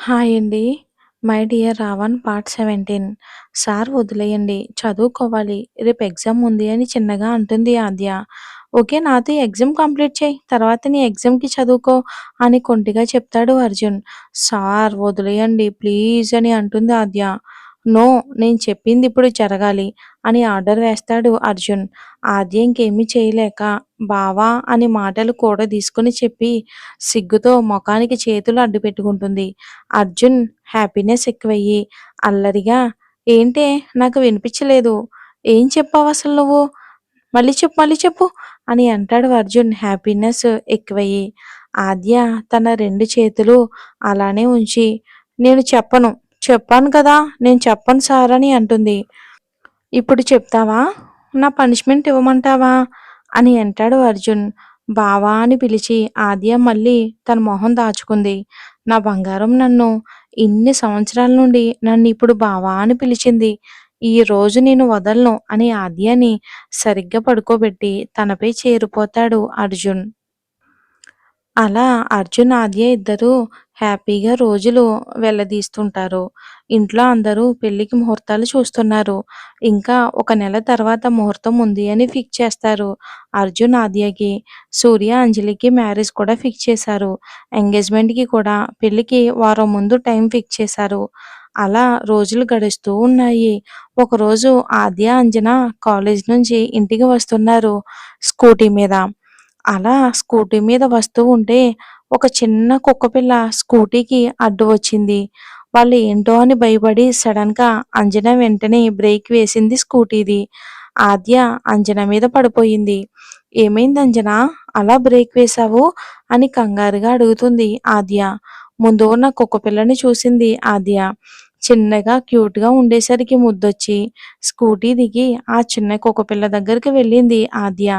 Hi అండి. My dear Ravan part 17. Sir వదిలేయండి. చదువుకోవాలి. రేపు ఎగ్జామ్ ఉంది అని చిన్నగా అంటుంది ఆద్య. ఓకే, నాతో ఎగ్జామ్ కంప్లీట్ చెయ్యి. తర్వాత నీ ఎగ్జామ్‌కి చదువుకో అని కొంటిగా చెప్తాడు అర్జున్. సార్ వదిలేయండి ప్లీజ్ అని అంటుంది ఆద్య. నో, నేను చెప్పింది ఇప్పుడు జరగాలి అని ఆర్డర్ వేస్తాడు అర్జున్. ఆద్య ఇంకేమీ చేయలేక బావా అని మాటలు కూడా తీసుకొని చెప్పి సిగ్గుతో మొఖానికి చేతులు అడ్డుపెట్టుకుంటుంది. అర్జున్ హ్యాపీనెస్ ఎక్కువయ్యి అల్లరిగా ఏంటే నాకు వినిపించలేదు. ఏం చెప్పావసలు నువ్వు? మళ్ళీ చెప్పు అని అంటాడు అర్జున్ హ్యాపీనెస్ ఎక్కువయ్యి. ఆద్య తన 2 చేతులు అలానే ఉంచి నేను చెప్పను. చెప్పాను కదా! నేను చెప్పను సార్ అని అంటుంది. ఇప్పుడు చెప్తావా? నా పనిష్మెంట్ ఇవ్వమంటావా? అని అంటాడు అర్జున్. బావా అని పిలిచి ఆద్య మళ్ళీ తన మొహం దాచుకుంది. నా బంగారం నన్ను ఇన్ని సంవత్సరాల నుండి నన్నిప్పుడు బావా అని పిలిచింది. ఈ రోజు నేను వదలను అని ఆద్యని సరిగ్గా పడుకోబెట్టి తనపై చేరిపోతాడు అర్జున్. అలా అర్జున్, ఆద్య ఇద్దరూ హ్యాపీగా రోజులు వెళ్లదీస్తుంటారు. ఇంట్లో అందరూ పెళ్ళికి ముహూర్తాలు చూస్తున్నారు. ఇంకా ఒక నెల తర్వాత ముహూర్తం ఉంది అని ఫిక్స్ చేస్తారు. అర్జున్, ఆద్యకి, సూర్య, అంజలికి మ్యారేజ్ కూడా ఫిక్స్ చేశారు. ఎంగేజ్మెంట్‌కి కూడా పెళ్ళికి వారం ముందు టైం ఫిక్స్ చేశారు. అలా రోజులు గడుస్తూ ఉన్నాయి. ఒకరోజు ఆద్య, అంజన కాలేజ్ నుంచి ఇంటికి వస్తున్నారు స్కూటీ మీద. అలా స్కూటీ మీద వస్తూ ఉంటే ఒక చిన్న కుక్కపిల్ల స్కూటీకి అడ్డు వచ్చింది. వాళ్ళు ఏంటో అని భయపడి సడన్‌గా అంజన వెంటనే బ్రేక్ వేసింది స్కూటీది. ఆద్య అంజన మీద పడిపోయింది. "ఏమైంది అంజనా? అలా బ్రేక్ వేశావు?" అని కంగారుగా అడుగుతుంది ఆద్య. ముందు ఉన్న కుక్కపిల్లని చూసింది ఆద్య. చిన్నగా క్యూట్‌గా ఉండేసరికి ముద్దొచ్చి స్కూటీ దిగి ఆ చిన్న కుక్కపిల్ల దగ్గరికి వెళ్ళింది ఆద్య.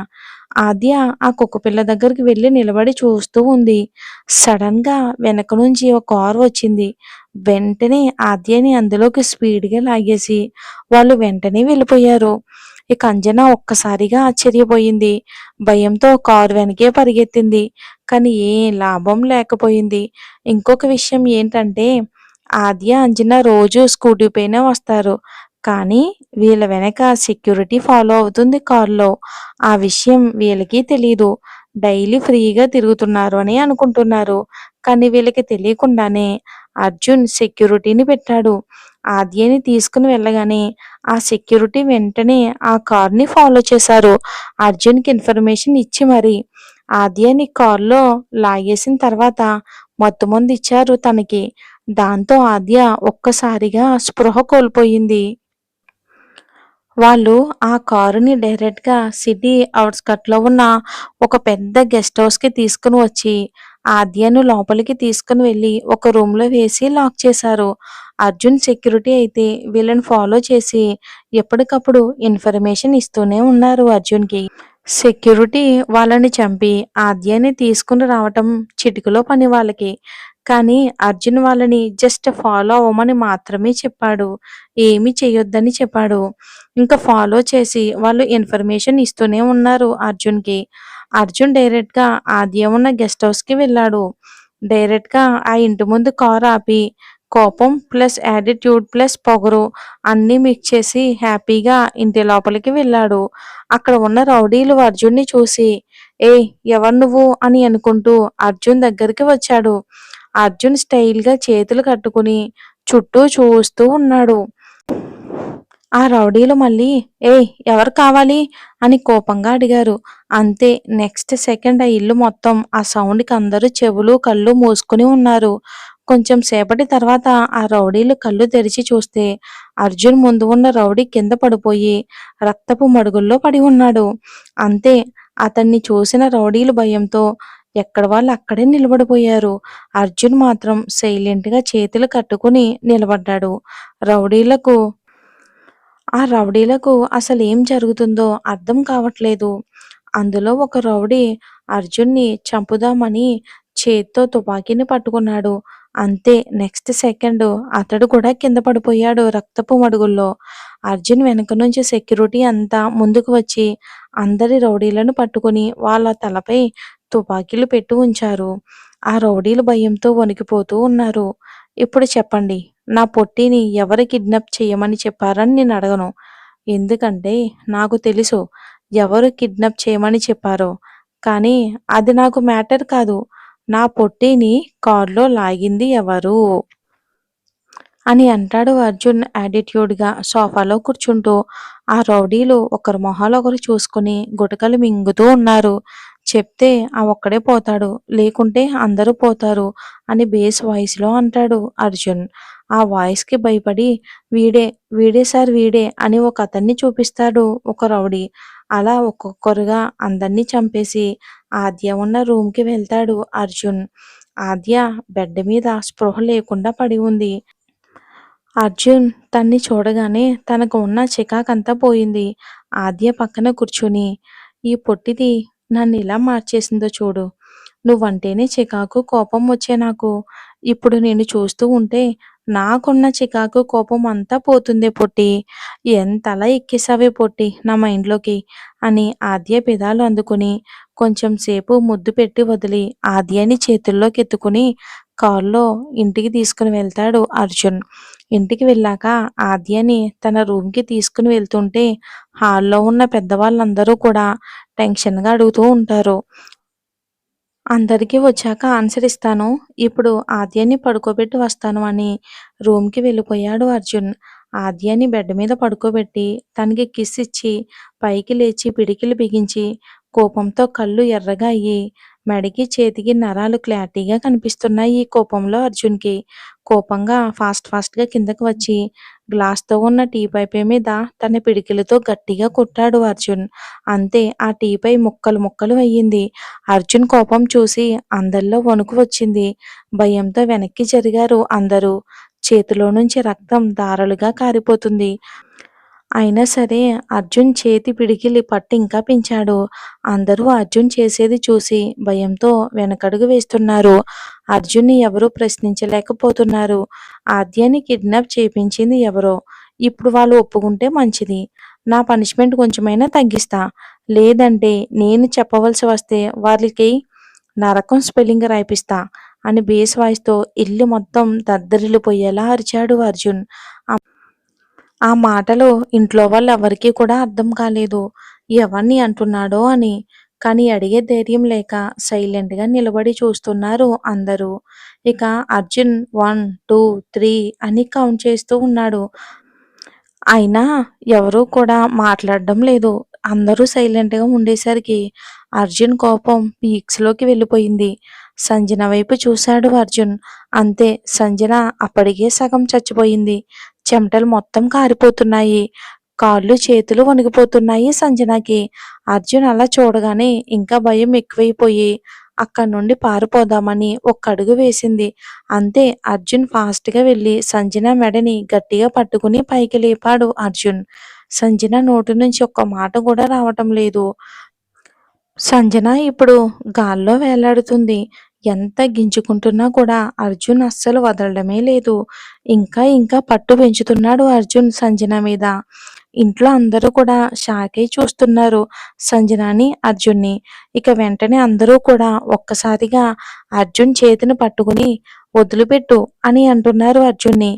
ఆద్య ఆ కుక్కపిల్ల దగ్గరికి వెళ్లి నిలబడి చూస్తూ ఉంది. సడన్‌గా వెనక నుంచి ఒక కారు వచ్చింది. వెంటనే ఆద్యని అందులోకి స్పీడ్‌గా లాగేసి వాళ్ళు వెంటనే వెళ్ళిపోయారు. ఇక అంజన ఒక్కసారిగా ఆశ్చర్యపోయింది. భయంతో కారు వెనకే పరిగెత్తింది. కానీ ఏం లాభం లేకపోయింది. ఇంకొక విషయం ఏంటంటే ఆద్య, అంజన రోజూ స్కూటీ పైనే వస్తారు. కానీ వీళ్ళ వెనక సెక్యూరిటీ ఫాలో అవుతుంది కారులో. ఆ విషయం వీళ్ళకి తెలీదు. డైలీ ఫ్రీగా తిరుగుతున్నారు అని అనుకుంటున్నారు. కానీ వీళ్ళకి తెలియకుండానే అర్జున్ సెక్యూరిటీని పెట్టాడు. ఆద్యని తీసుకుని వెళ్ళగానే ఆ సెక్యూరిటీ వెంటనే ఆ కార్‌ని ఫాలో చేశారు. అర్జున్‌కి ఇన్ఫర్మేషన్ ఇచ్చి మరి. ఆద్యని కార్‌లో లాగేసిన తర్వాత మత్తుమందిచ్చారు తనకి. దాంతో ఆద్య ఒక్కసారిగా స్పృహ కోల్పోయింది. వాళ్ళు ఆ కారుని డైరెక్ట్‌గా సిటీ ఔట్‌స్కట్‌లో ఉన్న ఒక పెద్ద గెస్ట్ హౌస్‌కి తీసుకొని వచ్చి, ఆద్యను లోపలికి తీసుకొని వెళ్లి ఒక రూమ్‌లో వేసి లాక్ చేశారు. అర్జున్ సెక్యూరిటీ అయితే వీళ్ళని ఫాలో చేసి ఎప్పటికప్పుడు ఇన్ఫర్మేషన్ ఇస్తూనే ఉన్నారు అర్జున్‌కి. సెక్యూరిటీ వాళ్ళని చంపి ఆద్యని తీసుకుని రావటం చిటికలో పని వాళ్ళకి. కానీ అర్జున్ వాళ్ళని జస్ట్ ఫాలో అవ్వమని మాత్రమే చెప్పాడు. ఏమీ చెయ్యొద్దని చెప్పాడు. ఇంకా ఫాలో చేసి వాళ్ళు ఇన్ఫర్మేషన్ ఇస్తూనే ఉన్నారు అర్జున్‌కి. అర్జున్ డైరెక్ట్‌గా ఆద్య ఉన్న గెస్ట్ హౌస్‌కి వెళ్ళాడు. డైరెక్ట్‌గా ఆ ఇంటి ముందు కారు ఆపి కోపం ప్లస్ యాటిట్యూడ్ ప్లస్ పొగరు అన్నీ మిక్స్ చేసి హ్యాపీగా ఇంటి లోపలికి వెళ్ళాడు. అక్కడ ఉన్న రౌడీలు అర్జున్‌ని చూసి "ఏయ్! ఎవరు నువ్వు?" అని అనుకుంటూ అర్జున్ దగ్గరికి వచ్చాడు. అర్జున్ స్టైల్‌గా చేతులు కట్టుకుని చుట్టూ చూస్తూ ఉన్నాడు. ఆ రౌడీలు మళ్ళీ "ఏయ్! ఎవరు కావాలి?" అని కోపంగా అడిగారు. అంతే, నెక్స్ట్ సెకండ్ ఆ ఇల్లు మొత్తం ఆ సౌండ్‌కి అందరూ చెవులు, కళ్ళు మూసుకొని ఉన్నారు. కొంచెం సేపటి తర్వాత ఆ రౌడీలు కళ్ళు తెరిచి చూస్తే అర్జున్ ముందు ఉన్న రౌడీ కింద పడిపోయి రక్తపు మడుగుల్లో పడి ఉన్నాడు. అంతే, అతన్ని చూసిన రౌడీలు భయంతో ఎక్కడ వాళ్ళు అక్కడే నిలబడిపోయారు. అర్జున్ మాత్రం సైలెంట్‌గా చేతులు కట్టుకుని నిలబడ్డాడు. రౌడీలకు రౌడీలకు అసలేం జరుగుతుందో అర్థం కావట్లేదు. అందులో ఒక రౌడీ అర్జున్‌ని చంపుదామని చేత్తో తుపాకీని పట్టుకున్నాడు. అంతే, నెక్స్ట్ సెకండ్ అతడు కూడా కింద పడిపోయాడు రక్తపు మడుగుల్లో. అర్జున్ వెనక నుంచి సెక్యూరిటీ అంతా ముందుకు వచ్చి అందరి రౌడీలను పట్టుకొని వాళ్ళ తలపై తుపాకీలు పెట్టి ఉంచారు. ఆ రౌడీలు భయంతో వణికిపోతూ ఉన్నారు. ఇప్పుడు చెప్పండి. నా పొట్టిని ఎవరు కిడ్నాప్ చెయ్యమని చెప్పారని నేనడగను. ఎందుకంటే నాకు తెలుసు ఎవరు కిడ్నాప్ చేయమని చెప్పారో. కానీ అది నాకు మ్యాటర్ కాదు. నా పొట్టిని కార్‌లో లాగింది ఎవరు? అని అంటాడు అర్జున్ యాటిట్యూడ్‌గా సోఫాలో కూర్చుంటూ. ఆ రౌడీలు ఒకరి మొహాలొకరు చూసుకొని గుటకలు మింగుతూ ఉన్నారు. చెప్తే ఆ ఒక్కడే పోతాడు. లేకుంటే అందరూ పోతారు అని బేస్ వాయిస్‌లో అంటాడు అర్జున్. ఆ వాయిస్‌కి భయపడి వీడే, వీడే సార్ వీడే అని ఒకతన్ని చూపిస్తాడు ఒక రౌడీ. అలా ఒక్కొక్కరుగా అందరిని చంపేసి ఆద్య ఉన్న రూమ్‌కి వెళ్తాడు అర్జున్. ఆద్య బెడ్ మీద స్పృహ లేకుండా పడి ఉంది. అర్జున్ తన్ని చూడగానే తనకు ఉన్న చికాకంతా పోయింది. ఆద్య పక్కన కూర్చుని, "ఈ పొట్టిది నన్నిలా మార్చేసిందో చూడు. నువ్వంటేనే చికాకు, కోపం వచ్చే నాకు. ఇప్పుడు నిన్ను చూస్తూ ఉంటే నాకున్న చికాకు, కోపం అంతా పోతుందే పొట్టి. ఎంతలా ఎక్కేసావే పొట్టి నా మైండ్‌లోకి" అని ఆద్య పెదాలు అందుకుని, కొంచెం సేపు ముద్దు పెట్టి వదిలి ఆద్యని చేతుల్లోకెత్తుకుని కారులో ఇంటికి తీసుకుని వెళ్తాడు అర్జున్. ఇంటికి వెళ్ళాక ఆద్యని తన రూమ్‌కి తీసుకుని వెళ్తుంటే హాల్‌లో ఉన్న పెద్దవాళ్ళందరూ కూడా టెన్షన్‌గా అడుగుతూ ఉంటారు. అందరికీ వచ్చాక ఆన్సర్ ఇస్తాను. ఇప్పుడు ఆద్యని పడుకోబెట్టి వస్తాను అని రూమ్‌కి వెళ్ళిపోయాడు అర్జున్. ఆద్యని బెడ్ మీద పడుకోబెట్టి తనకి కిస్ ఇచ్చి పైకి లేచి పిడికిలి బిగించి కోపంతో కళ్ళు ఎర్రగా అయ్యి మెడకి, చేతికి నరాలు క్లారిటీగా కనిపిస్తున్నాయి ఈ కోపంలో అర్జున్‌కి. కోపంగా ఫాస్ట్‌గా కిందకి వచ్చి గ్లాస్‌తో ఉన్న టీపాయ్ మీద తన పిడికిలితో గట్టిగా కొట్టాడు అర్జున్. అంతే ఆ టీపై ముక్కలు ముక్కలు అయ్యింది. అర్జున్ కోపం చూసి అందరిలో వణుకు వచ్చింది. భయంతో వెనక్కి జరిగారు అందరూ. చేతిలో నుంచి రక్తం ధారలుగా కారిపోతుంది. అయినా సరే అర్జున్ చేతి పిడికిలి పట్టు ఇంకా పెంచాడు. అందరూ అర్జున్ చేసేది చూసి భయంతో వెనకడుగు వేస్తున్నారు. అర్జున్‌ని ఎవరూ ప్రశ్నించలేకపోతున్నారు. ఆద్యని కిడ్నాప్ చేపించింది ఎవరో? ఇప్పుడు వాళ్ళు ఒప్పుకుంటే మంచిది. నా పనిష్మెంట్ కొంచెమైనా తగ్గిస్తా. లేదంటే నేను చెప్పవలసి వస్తే వాళ్ళకి నరకం స్పెల్లింగ్ రాయిపిస్తా అని బేస్ వాయిస్‌తో ఇల్లు మొత్తం దద్దరిల్లిపోయేలా అరిచాడు అర్జున్. ఆ మాటలు ఇంట్లో వాళ్ళెవ్వరికీ కూడా అర్థం కాలేదు. ఎవరిని అంటున్నాడో అని. కానీ అడిగే ధైర్యం లేక సైలెంట్‌గా నిలబడి చూస్తున్నారు అందరూ. ఇక అర్జున్ 1, 2, 3 అని కౌంట్ చేస్తూ ఉన్నాడు. అయినా ఎవరూ కూడా మాట్లాడడం లేదు. అందరూ సైలెంట్‌గా ఉండేసరికి అర్జున్ కోపం పీక్స్‌లోకి వెళ్ళిపోయింది. సంజన వైపు చూశాడు అర్జున్. అంతే సంజన అప్పటికే సగం చచ్చిపోయింది. చెమటలు మొత్తం కారిపోతున్నాయి. కాళ్ళు, చేతులు వణికిపోతున్నాయి సంజనకి. అర్జున్ అలా చూడగానే ఇంకా భయం ఎక్కువైపోయి అక్కడి నుండి పారిపోదామని ఒక్కడుగు వేసింది. అంతే అర్జున్ ఫాస్ట్‌గా వెళ్లి సంజన మెడని గట్టిగా పట్టుకుని పైకి లేపాడు అర్జున్. సంజన నోటి నుంచి ఒక్క మాట కూడా రావటం లేదు. సంజన ఇప్పుడు గాల్లో వేలాడుతుంది. ఎంత గింజుకుంటున్నా కూడా అర్జున్ అస్సలు వదలడమే లేదు. ఇంకా పట్టు పెంచుతున్నాడు అర్జున్ సంజన మీద. ఇంట్లో అందరూ కూడా షాకై చూస్తున్నారు సంజనని, అర్జున్‌ని. ఇక వెంటనే అందరూ కూడా ఒక్కసారిగా అర్జున్ చేతిని పట్టుకుని "వదిలిపెట్టు" అని అంటున్నారు అర్జున్‌ని.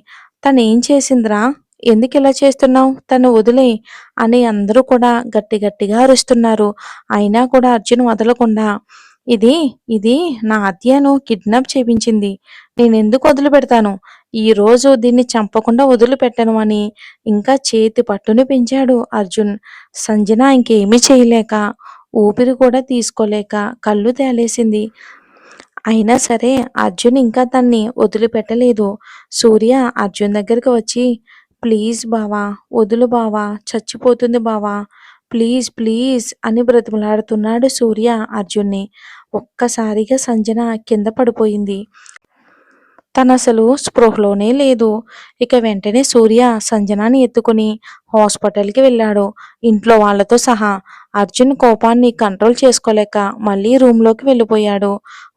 "తనేం చేసిందిరా? ఎందుకిలా చేస్తున్నావు? తను వదిలేయ్" అని అందరూ కూడా గట్టిగా అరుస్తున్నారు. అయినా కూడా అర్జున్ వదలకుండా ఇది ఇది నా హత్యను కిడ్నాప్ చేపించింది. నేనెందుకు వదిలిపెడతాను? ఈరోజు దీన్ని చంపకుండా వదిలిపెట్టను అని ఇంకా చేతి పట్టుని పెంచాడు అర్జున్. సంజన ఇంకేమీ చేయలేక, ఊపిరి కూడా తీసుకోలేక కళ్ళు తేలేసింది. అయినా సరే అర్జున్ ఇంకా తన్ని వదిలిపెట్టలేదు. సూర్య అర్జున్ దగ్గరికి వచ్చి "ప్లీజ్ బావా, వదులు బావా, చచ్చిపోతుంది బావా. ప్లీజ్" అని బ్రతిమలాడుతున్నాడు సూర్య అర్జున్‌ని. ఒక్కసారిగా సంజన కింద పడిపోయింది. తనసలు స్పృహలోనే లేదు. ఇక వెంటనే సూర్య సంజనని ఎత్తుకుని హాస్పిటల్‌కి వెళ్ళాడు. ఇంట్లో వాళ్ళతో సహా. అర్జున్ కోపాన్ని కంట్రోల్ చేసుకోలేక మళ్ళీ రూమ్‌లోకి వెళ్ళిపోయాడు.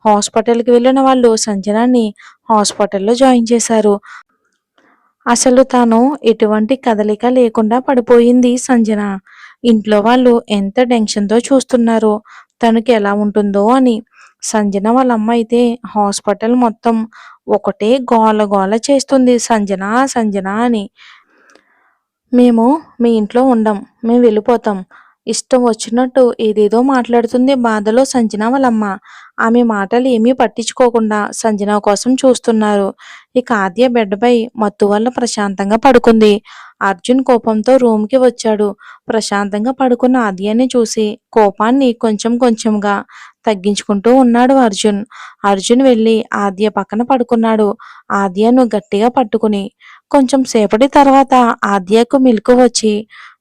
హాస్పిటల్‌కి వెళ్ళిన వాళ్ళు సంజనని హాస్పిటల్‌లో జాయిన్ చేశారు. అసలు తాను ఎటువంటి కదలిక లేకుండా పడిపోయింది సంజన. ఇంట్లో వాళ్ళు ఎంత టెన్షన్‌తో చూస్తున్నారో తనకి ఎలా ఉంటుందో అని. సంజన వాళ్ళ అమ్మ అయితే హాస్పిటల్ మొత్తం ఒకటే గోల గోల చేస్తుంది సంజన, సంజన అని. మేము మీ ఇంట్లో ఉండం. మేము వెళ్ళిపోతాం. ఇష్టం వచ్చినట్టు ఏదేదో మాట్లాడుతుంది బాధలో సంజన వాళ్ళమ్మ. ఆమె మాటలు ఏమీ పట్టించుకోకుండా సంజన కోసం చూస్తున్నారు. ఇక ఆద్య బెడ్‌పై మత్తు వల్ల ప్రశాంతంగా పడుకుంది. అర్జున్ కోపంతో రూమ్‌కి వచ్చాడు. ప్రశాంతంగా పడుకున్న ఆద్యని చూసి కోపాన్ని కొంచెం కొంచెంగా తగ్గించుకుంటూ ఉన్నాడు అర్జున్. అర్జున్ వెళ్ళి ఆద్య పక్కన పడుకున్నాడు. ఆద్యను గట్టిగా పట్టుకుని. కొంచెం సేపటి తర్వాత ఆద్యకు మెలుకువ వచ్చి,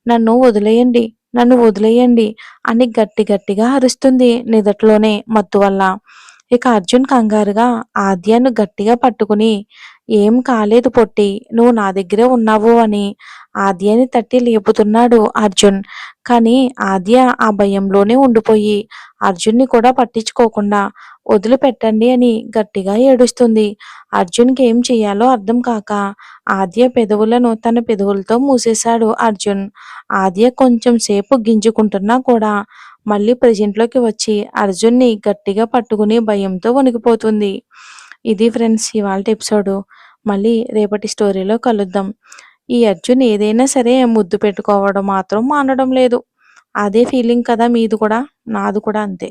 "నన్ను వదిలేయండి, నన్ను వదిలేయండి" అని గట్టి గట్టిగా అరుస్తుంది నిదట్లోనే మత్తు వల్ల. ఇక అర్జున్ కంగారుగా ఆద్యను గట్టిగా పట్టుకుని, "ఏం కాలేదు పొట్టి, నువ్వు నా దగ్గరే ఉన్నావు" అని ఆద్యని తట్టి లేపుతున్నాడు అర్జున్. కానీ ఆద్య ఆ భయంలోనే ఉండిపోయి అర్జున్‌ని కూడా పట్టించుకోకుండా "వదిలిపెట్టండి" అని గట్టిగా ఏడుస్తుంది. అర్జున్‌కి ఏం చెయ్యాలో అర్థం కాక ఆద్య పెదవులను తన పెదవులతో మూసేశాడు అర్జున్. ఆద్య కొంచెం సేపు గింజుకుంటున్నా కూడా మళ్ళీ ప్రెజెంట్‌లోకి వచ్చి అర్జున్‌ని గట్టిగా పట్టుకుని భయంతో వణికిపోతుంది. ఇది ఫ్రెండ్స్ ఇవాల్టి ఎపిసోడు. మళ్ళీ రేపటి స్టోరీలో కలుద్దాం. ఈ అర్జున్ ఏదైనా సరే ముద్దు పెట్టుకోవడం మాత్రం మానడం లేదు. అదే ఫీలింగ్ కదా మీది కూడా? నాది కూడా అంతే.